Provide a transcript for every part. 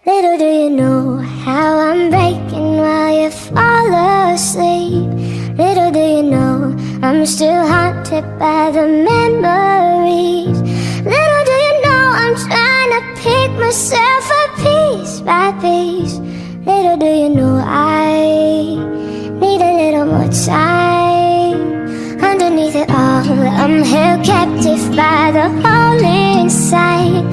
Little do you know how I'm breaking while you fall asleep. Little do you know I'm still haunted by the memories. Little do you know I'm trying to pick myself up piece by piece. Little do you know I need a little more time. Underneath it all, I'm held captive by the hole inside.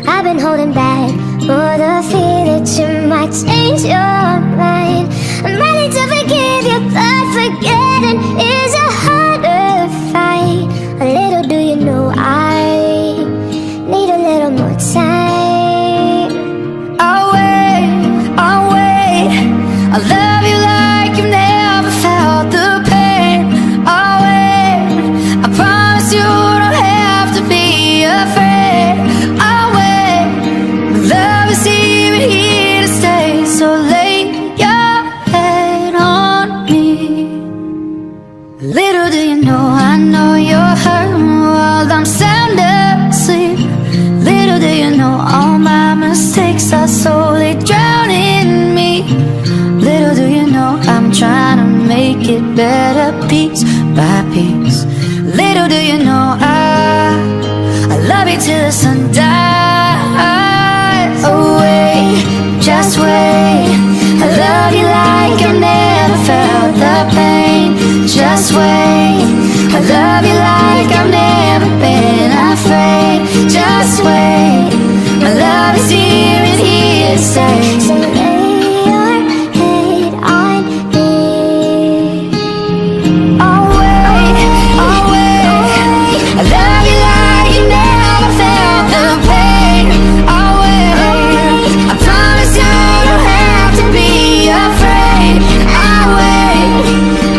I've been holding back for the fear that you might change your mind. I'm ready to forgive you, but forgetting is a harder fight. A little do you know I need a little more time. I'll wait, I'll love you like you've never felt the pain. I'll wait, I promise you don't have to be afraid. I'll wait, love is even here to stay. So lay your head on me. Little do you know, I know you're hurting while I'm sound asleep. Little do you know, all my mistakes are slowly drowning me. Little do you know, I'm trying to make it better piece by piece. Little do you know, I love you till the sun dies. Oh wait, just wait, I love you like I never felt the pain. Just wait, I love you like I've never been afraid. Just wait, my love is here and here to stay. So lay your head on me. I'll wait, I love you like you never felt the pain. I'll wait, I promise you don't have to be afraid. I'll wait,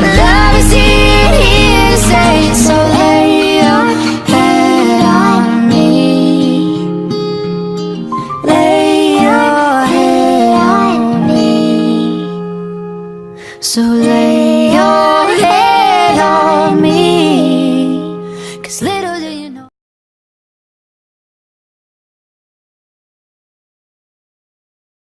my love is here and here to stay. So lay your head on me. Lay your head on me. So lay